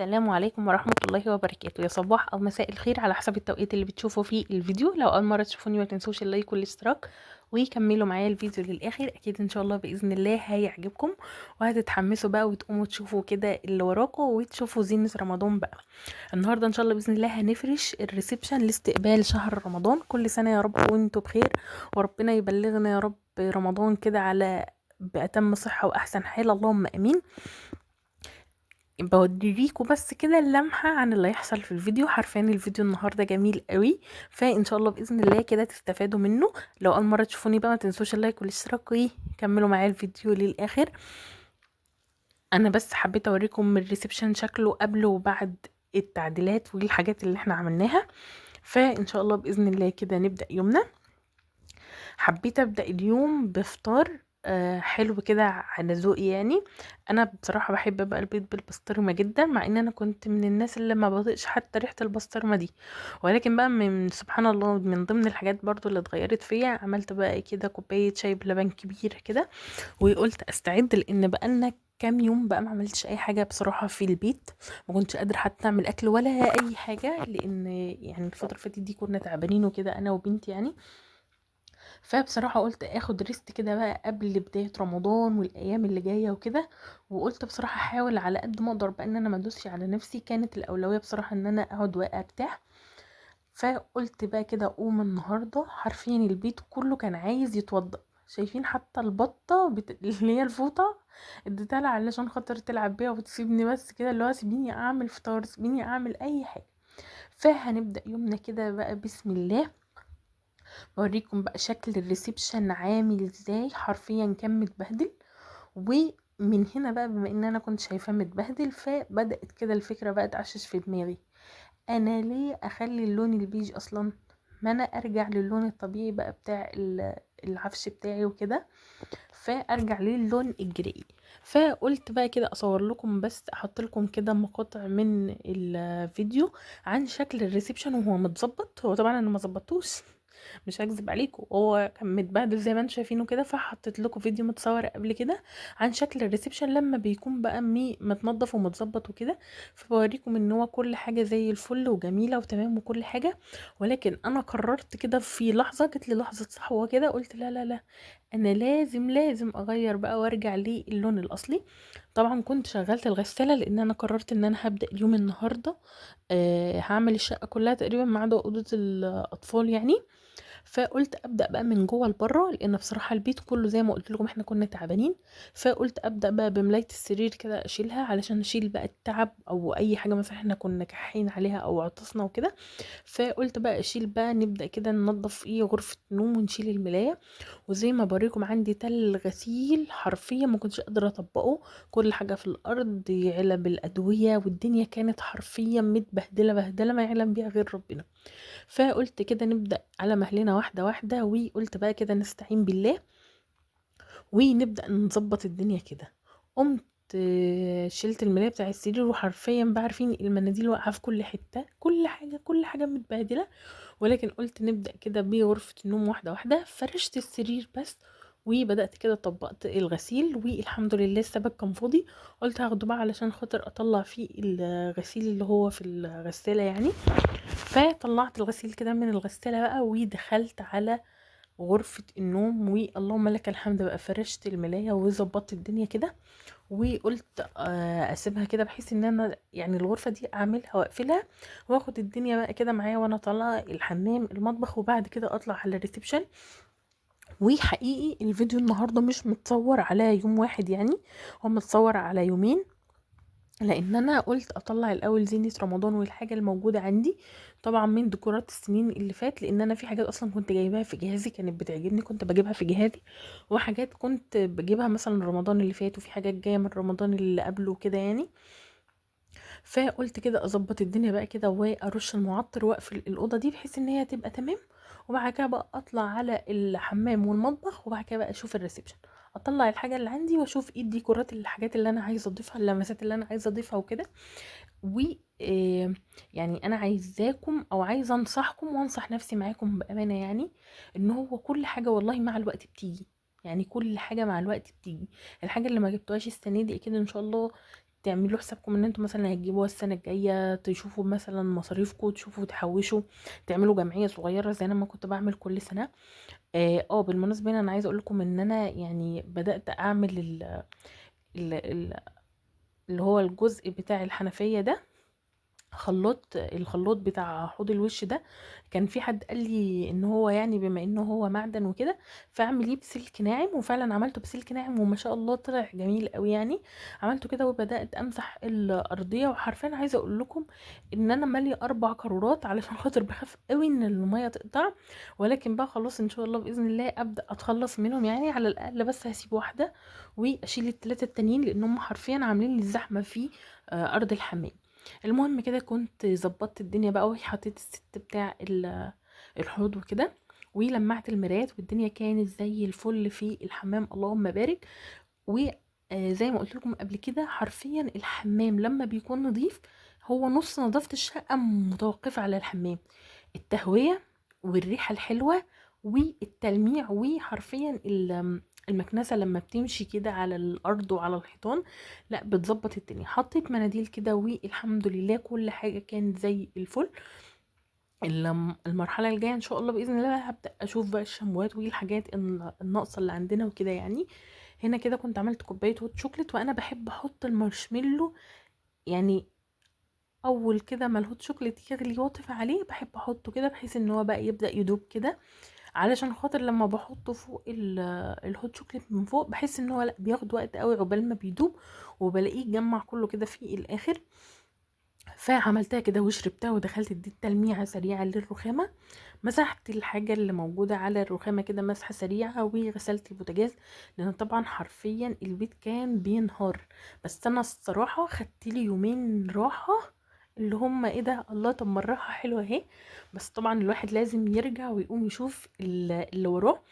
السلام عليكم ورحمة الله وبركاته. يا صباح أو مساء الخير على حسب التوقيت اللي بتشوفوا فيه الفيديو. لو أول مرة تشوفوني ما تنسوش اللايك والاشتراك وكملوا معايا الفيديو للآخر، أكيد إن شاء الله بإذن الله هيعجبكم وهتتحمسوا بقى وتقوموا تشوفوا كده اللي وراكم وتشوفوا زينة رمضان بقى. النهاردة إن شاء الله بإذن الله هنفرش الريسبشن لاستقبال شهر رمضان. كل سنة يا رب وانتوا بخير، وربنا يبلغنا يا رب رمضان كده على بأتم صحة وأحسن حال، اللهم آمين. بوريكوا بس كده اللمحة عن اللي هيحصل في الفيديو. حرفيا الفيديو النهاردة جميل قوي، فإن شاء الله بإذن الله كده تستفادوا منه. لو أول مرة تشوفوني بقى ما تنسوش اللايك والاشتراك وكملوا معايا الفيديو للآخر. أنا بس حبيت أوريكم الريسبشن شكله قبل وبعد التعديلات والحاجات اللي احنا عملناها. فإن شاء الله بإذن الله كده نبدأ يومنا. حبيت ابدا اليوم بفطار حلو كده على ذوقي يعني. انا بصراحه بحب بقى البيض بالبسطرمه جدا، مع ان انا كنت من الناس اللي ما بطيقش حتى ريحه البسطرمه دي، ولكن بقى من سبحان الله من ضمن الحاجات برضو اللي اتغيرت فيا عملت بقى كده كوبايه شاي بلبن كبيره كده، وقلت استعد لان بقى لنا كام يوم بقى ما عملتش اي حاجه بصراحه في البيت. ما كنتش قادره حتى اعمل اكل ولا اي حاجه، لان يعني الفتره اللي فاتت دي كنا تعبانين وكده انا وبنتي يعني. فبصراحة قلت اخد ريست كده بقى قبل بداية رمضان والايام اللي جاية وكده، وقلت بصراحة احاول على قد ما اقدر بقى ان انا ما ادوسش على نفسي. كانت الاولوية بصراحة ان انا اقعد وارتاح. فقلت بقى كده اقوم النهاردة حرفيا البيت كله كان عايز يتوضى. شايفين حتى البطة اللي هي الفوطة اديتها لها علشان خاطر تلعب بيها وتسيبني بس كده، اللي هو سيبيني اعمل فطار سيبيني اعمل اي حاجة. فهنبدأ يومنا كده بقى بسم الله. بوريكم بقى شكل الريسبشن عامل ازاي، حرفيا كان متبهدل. ومن هنا بقى بما ان انا كنت شايفاه متبهدل فبدأت كده الفكرة بقى تعشش في دماغي، انا ليه اخلي اللون البيج اصلا؟ ما انا ارجع للون الطبيعي بقى بتاع العفش بتاعي وكده، فارجع للون الجري. فقلت بقى كده اصور لكم بس احط لكم كده مقاطع من الفيديو عن شكل الريسبشن وهو متظبط. هو طبعا انا ما ظبطوش، مش هكذب عليكم، هو كان متبهدل زي ما انتم شايفينه كده. فحطيت لكم فيديو متصور قبل كده عن شكل الريسبشن لما بيكون بقى متنضف ومتظبط وكده. فبوريكم ان هو كل حاجه زي الفل وجميله وتمام وكل حاجه. ولكن انا قررت كده في لحظه، جت لي لحظه صحوه كده، قلت لا لا لا، انا لازم اغير بقى وارجع للون الاصلي. طبعا كنت شغلت الغساله لان انا قررت ان انا هبدا اليوم النهارده. هعمل الشقه كلها تقريبا ما عدا اوضه الاطفال يعني. فقلت ابدا بقى من جوه لبره، لان بصراحه البيت كله زي ما قلت لكم احنا كنا تعبانين. فقلت ابدا بقى بملايه السرير كده اشيلها علشان اشيل بقى التعب او اي حاجه مثلا احنا كنا كحين عليها او عطسنا وكده. فقلت بقى اشيل بقى نبدا كده ننظف غرفه النوم ونشيل الملايه. وزي ما بوريكم عندي تل غسيل حرفيا ما كنتش قادره اطبقه، كل حاجه في الارض، علب الادويه، والدنيا كانت حرفيا متبهدله بهدله ما يعلم بيها غير ربنا. فقلت كده نبدأ على مهلنا واحدة واحدة، وقلت بقى كده نستعين بالله ونبدأ نظبط الدنيا كده. قمت شلت الملاية بتاع السرير، وحرفيا بقى عارفين المناديل واقعة في كل حتة، كل حاجة متبهدلة. ولكن قلت نبدأ كده بغرفة النوم واحدة واحدة. فرشت السرير بس وبدأت كده طبقت الغسيل، والحمد لله السبب كان فاضي. قلت هاخده بقى علشان خاطر اطلع فيه الغسيل اللي هو في الغسالة يعني. فطلعت الغسيل كده من الغسالة بقى ودخلت على غرفة النوم، واللهم لك الحمد بقى فرشت الملاية وظبطت الدنيا كده. وقلت اسيبها كده بحيث ان انا يعني الغرفة دي اعملها واقفلها واخد الدنيا بقى كده معايا وانا طالعة الحمام المطبخ، وبعد كده اطلع على الريسبشن. وحقيقي الفيديو النهاردة مش متصور على يوم واحد يعني، هو متصور على يومين، لان انا قلت اطلع الاول زينة رمضان والحاجة الموجودة عندي طبعا من ديكورات السنين اللي فات، لان انا في حاجات اصلا كنت جايباها في جهازي كانت بتعجبني كنت بجيبها في جهازي، وحاجات كنت بجيبها مثلا رمضان اللي فات، وفي حاجات جاية من رمضان اللي قبله كده يعني. فقلت كده اظبط الدنيا بقى كده وارش المعطر واقفل الاوضه دي بحيث ان هي تبقى تمام. وبعد كده بقى اطلع على الحمام والمطبخ، وبعد كده بقى اشوف الريسبشن، اطلع الحاجه اللي عندي واشوف ايه الديكورات الحاجات اللي انا عايزه اضيفها اللمسات اللي انا عايزه اضيفها وكده. و يعني انا عايزاكم او عايزه انصحكم وانصح نفسي معاكم بامانه يعني، ان هو كل حاجه والله مع الوقت بتيجي. يعني كل حاجه مع الوقت بتيجي. الحاجه اللي ما جبتوهاش السنه دي اكيد ان شاء الله تعملوا حسابكم ان انتوا مثلا هتجيبوها السنه الجايه، تشوفوا مثلا مصاريفكم، تشوفوا تحوشوا، تعملوا جمعيه صغيره زي انا ما كنت بعمل كل سنه. بالمناسبه هنا انا عايزه اقول لكم ان انا يعني بدات اعمل ال ال اللي هو الجزء بتاع الحنفيه ده، الخلاط بتاع حوض الوش ده. كان في حد قال لي ان هو يعني بما انه هو معدن وكده فاعمليه بسلك ناعم، وفعلا عملته بسلك ناعم وما شاء الله طلع جميل قوي يعني. عملته كده وبدات امسح الارضيه، وحرفيا عايزه اقول لكم ان انا ماليه 4 قارورات علشان خاطر بخاف قوي ان الميه تقطع. ولكن بقى خلاص ان شاء الله باذن الله ابدا اتخلص منهم، يعني على الاقل بس هسيب واحده واشيل الثلاثه التانيين لان هم حرفيا عاملين لي زحمه في ارض الحمام. المهم كده كنت ظبطت الدنيا بقى، وحطيت الست بتاع الحوض وكده، ولمعت المرايات، والدنيا كانت زي الفل في الحمام اللهم بارك. وزي ما قلت لكم قبل كده حرفيا الحمام لما بيكون نظيف هو نص نظافة الشقة متوقفة على الحمام. التهوية والريحة الحلوة والتلميع، وحرفيا المكنسة لما بتمشي كده على الأرض وعلى الحيطان لا بتظبط الدنيا. حطيت مناديل كده والحمد لله كل حاجة كانت زي الفل. المرحلة الجاية ان شاء الله بإذن الله هبدأ اشوف بقى الشامبوات والحاجات الناقصة اللي عندنا وكده يعني. هنا كده كنت عملت كوباية هوت شوكليت، وانا بحب احط المارشميلو يعني اول كده ما الهوت شوكليت يغلي واطف عليه بحب احطه كده بحيث ان هو بقى يبدأ يدوب كده، علشان خاطر لما بحطه فوق الهوت شوكليت من فوق بحس ان هو لا بياخد وقت قوي عقبال ما بيدوب، وبلاقيه اتجمع كله كده في الاخر. فعملتها كده وشربتها ودخلت اديت تلميعه سريعه للرخامه، مسحت الحاجه اللي موجوده على الرخامه كده مسحه سريعه، وغسلت البوتاجاز لان طبعا حرفيا البيت كان بينهار. بس انا الصراحه خدت لي يومين راحه اللي هم ايه ده، الله طب ما الراحه حلوه اهي. بس طبعا الواحد لازم يرجع ويقوم يشوف اللي وراه.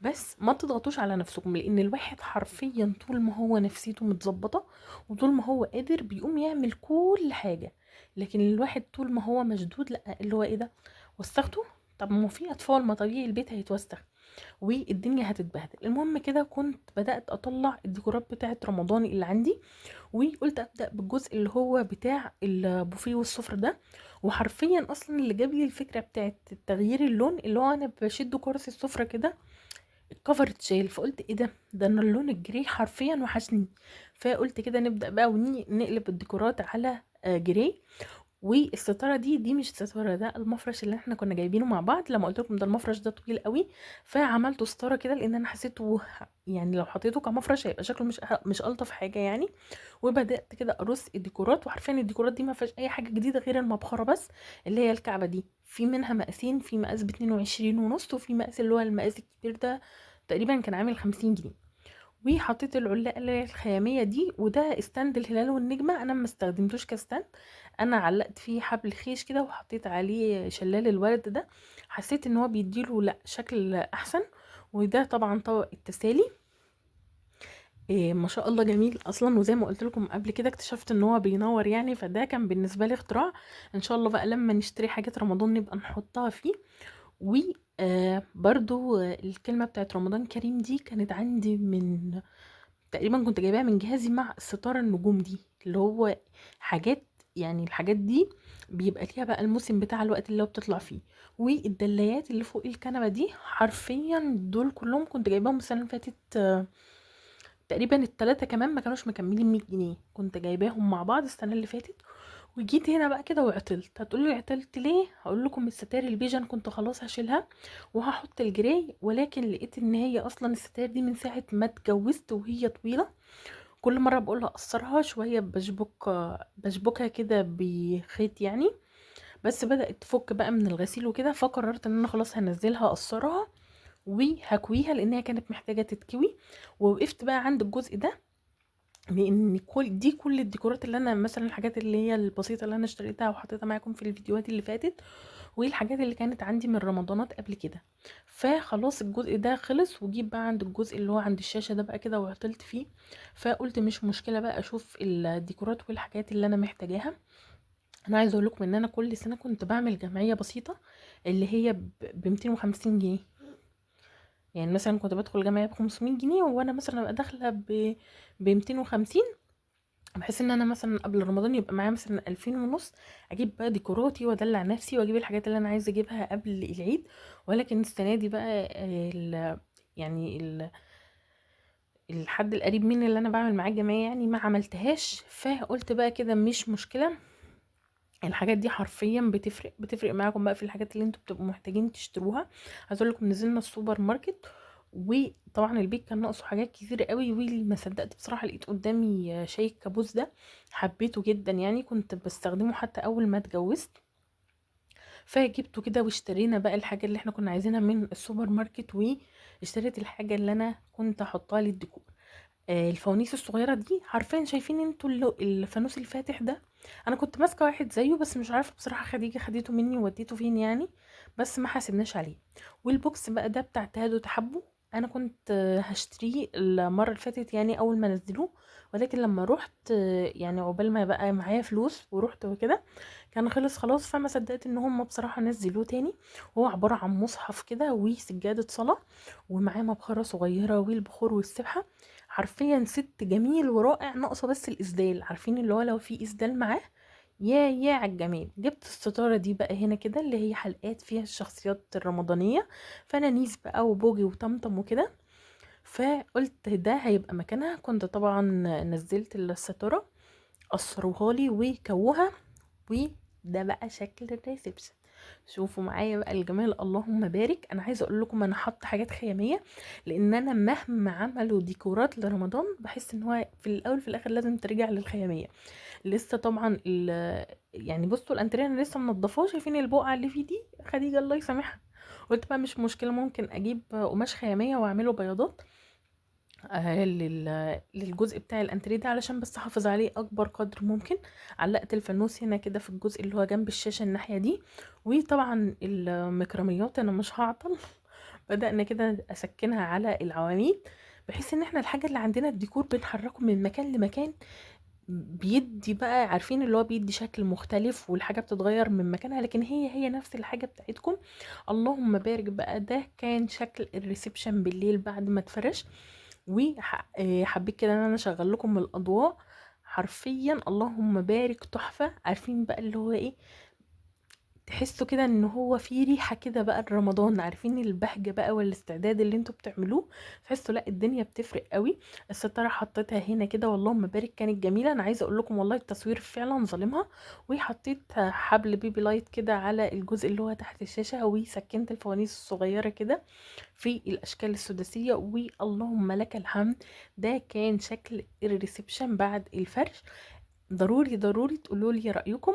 بس ما تضغطوش على نفسكم لان الواحد حرفيا طول ما هو نفسيته متظبطه وطول ما هو قادر بيقوم يعمل كل حاجه. لكن الواحد طول ما هو مشدود لا اللي هو ايه ده، وسخته؟ طب ما في اطفال، ما طبيعي البيت هيتوسخ والدنيا هتتبهدل. المهم كده كنت بدأت اطلع الديكورات بتاعه رمضان اللي عندي، وقلت ابدأ بالجزء اللي هو بتاع البوفيه والسفرة ده. وحرفيا اصلا اللي جاب لي الفكرة بتاعه تغيير اللون اللي هو انا بشد كرسي السفرة كده الكفر اتشال، فقلت ايه ده انا اللون الجري حرفيا وحشني. فقلت كده نبدأ بقى ونقلب الديكورات على جري. والستاره دي مش ستاره، ده المفرش اللي احنا كنا جايبينه مع بعض لما قلت لكم ده المفرش ده طويل قوي. فعملته ستاره كده لان انا حسيته يعني لو حطيته كمفرش هيبقى شكله مش الطف حاجه يعني. وبدات كده ارص الديكورات، وعارفين الديكورات دي ما فيهاش اي حاجه جديده غير المبخره بس، اللي هي الكعبه دي في منها مقاسين، في مقاس ب22 ونص وفي مقاس اللي هو المقاس الكبير ده تقريبا كان عامل 50 جنيه. وحطيت العلاقه اللي هي الخياميه دي، وده استند الهلال والنجمه انا ما استخدمتوش كاستند، انا علقت فيه حبل خيش كده وحطيت عليه شلال الورد ده، حسيت ان هو بيديله لا شكل احسن. وده طبعا طبق التسالي إيه ما شاء الله جميل اصلا، وزي ما قلت لكم قبل كده اكتشفت ان هو بينور يعني، فده كان بالنسبه لي اختراع. ان شاء الله بقى لما نشتري حاجات رمضان نبقى نحطها فيه. و برضو الكلمه بتاعت رمضان كريم دي كانت عندي من تقريبا كنت جايباها من جهازي مع الستاره النجوم دي، اللي هو حاجات يعني الحاجات دي بيبقى ليها بقى الموسم بتاع الوقت اللي هو بتطلع فيه. والدلايات اللي فوق الكنبه دي حرفيا دول كلهم كنت جايباهم السنه اللي فاتت تقريبا التلاتة كمان ما كانوش مكملين 100 جنيه، كنت جايباهم مع بعض السنه اللي فاتت. وجيت هنا بقى كده وعطلت، هتقولي عطلت ليه؟ هقول لكم الستاير البيجن كنت خلاص هشيلها وهحط الجراي، ولكن لقيت ان هي اصلا الستاير دي من ساعه ما اتجوزت وهي طويله، كل مره بقولها اقصرها شويه بشبكها كده بخيط يعني. بس بدات تفك بقى من الغسيل وكده، فقررت ان انا خلاص هنزلها اقصرها وهكويها لان هي كانت محتاجه تتكوي. ووقفت بقى عند الجزء ده، لان كل الديكورات اللي انا مثلا الحاجات اللي هي البسيطه اللي انا اشتريتها وحطيتها معاكم في الفيديوهات اللي فاتت، والحاجات اللي كانت عندي من رمضانات قبل كده. فخلاص الجزء ده خلص، وجيب بقى عند الجزء اللي هو عند الشاشه ده بقى كده وعطلت فيه. فقلت مش مشكله بقى اشوف الديكورات والحاجات اللي انا محتاجاها. انا عايزه اقول لكم ان انا كل سنه كنت بعمل جمعيه بسيطه اللي هي ب 250 جنيه. يعني مثلا كنت بدخل جمعيه ب 500 جنيه وانا مثلا ابقى داخله ب 250، بحيث ان انا مثلا قبل رمضان يبقى معايا مثلا 2500، اجيب بقى ديكوراتي وادلع نفسي واجيب الحاجات اللي انا عايزه اجيبها قبل العيد. ولكن السنه دي بقى يعني الحد القريب مني اللي انا بعمل معاه الجمعيه يعني ما عملتهاش، فقلت بقى كده مش مشكله. الحاجات دي حرفيا بتفرق معاكم بقى في الحاجات اللي انتوا بتبقوا محتاجين تشتروها. عايز اقول لكم نزلنا السوبر ماركت، وطبعا البيت كان ناقصه حاجات كتير قوي، وما صدقت بصراحه لقيت قدامي شاي الكابوس ده. حبيته جدا يعني، كنت بستخدمه حتى اول ما اتجوزت. فجبته كده واشترينا بقى الحاجه اللي احنا كنا عايزينها من السوبر ماركت، واشتريت الحاجه اللي انا كنت احطها للديكور. الفوانيس الصغيره دي، عارفين شايفين انتوا الفانوس الفاتح ده؟ انا كنت ماسكه واحد زيه، بس مش عارفه بصراحه خديجه خدته مني ووديته فين يعني، بس ما حاسبناش عليه. والبوكس بقى ده بتاع تهاد وتحبه، انا كنت هشتريه المره اللي فاتت يعني اول ما نزلوه. ولكن لما رحت يعني عقبال ما بقى معايا فلوس ورحت وكده كان خلص خلاص، فما صدقت ان هم بصراحه نزلوه تاني. هو عباره عن مصحف كده وسجاده صلاه، ومعاه مبخره صغيره والبخور والسبحه. حرفيا ست جميل ورائع، ناقصه بس الاسدال. عارفين اللي هو لو في اسدال معاه، يا على الجمال. جبت الستاره دي بقى هنا كده، اللي هي حلقات فيها الشخصيات الرمضانيه، فنانيس بقى وبوجي وطمطم وكده. فقلت ده هيبقى مكانها. كنت طبعا نزلت الستاره، قصروها لي وكوها، وده بقى شكل الريسبشن. شوفوا معايا بقى الجمال، اللهم بارك. انا عايزه اقول لكم انا حاطه حاجات خياميه، لان انا مهما عملوا ديكورات لرمضان بحس ان هو في الاول في الاخر لازم ترجع للخياميه. لسه طبعا يعني بصوا الانتريه انا لسه منضفاه، شايفين البقعه اللي فيه دي؟ خديجه الله يسامحها. قلت بقى مش مشكله، ممكن اجيب قماش خياميه واعمله بياضات للجزء بتاع الانتريه ده، علشان بس احافظ عليه اكبر قدر ممكن. علقت الفانوس هنا كده في الجزء اللي هو جنب الشاشه الناحيه دي. وطبعا المكرميات انا مش هعطل. بدأنا كده اسكنها على العواميد، بحيث ان احنا الحاجه اللي عندنا الديكور بنحركه من مكان لمكان، بيدي بقى عارفين اللي هو بيدي شكل مختلف، والحاجه بتتغير من مكانها لكن هي نفس الحاجه بتاعتكم. اللهم بارك بقى. ده كان شكل الريسبشن بالليل بعد ما اتفرش. وحبيت كده ان انا اشغل لكم الاضواء. حرفيا اللهم بارك تحفه. عارفين بقى اللي هو ايه، تحسوا كده ان هو في ريحه كده بقى رمضان. عارفين البهجه بقى والاستعداد اللي انتوا بتعملوه، تحسوا لا الدنيا بتفرق قوي. الستاره حطيتها هنا كده واللهم بارك كانت جميله. انا عايزه اقول لكم والله التصوير فعلا ظالمها. وحطيت حبل بيبي لايت كده على الجزء اللي هو تحت الشاشه، وسكنت الفوانيس الصغيره كده في الاشكال السداسيه. واللهم لك الحمد. ده كان شكل الريسبشن بعد الفرش. ضروري تقولوا لي رأيكم،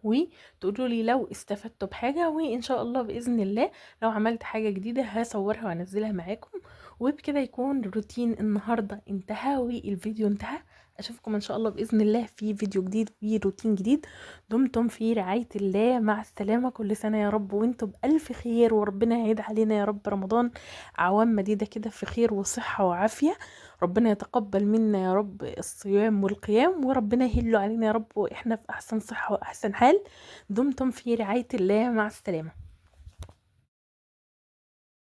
وتقولوا لي لو استفدتوا بحاجة. وإن شاء الله بإذن الله لو عملت حاجة جديدة هصورها وانزلها معاكم. وبكده يكون روتين النهاردة انتهى والفيديو انتهى. اشوفكم ان شاء الله بإذن الله في فيديو جديد وروتين جديد. دمتم في رعاية الله، مع السلامة. كل سنة يا رب وانتم بألف خير، وربنا يعيد علينا يا رب رمضان أعوام مديدة كده في خير وصحة وعافية. ربنا يتقبل منا يا رب الصيام والقيام، وربنا يهل علينا يا رب واحنا في احسن صحة واحسن حال. دمتم في رعاية الله، مع السلامة.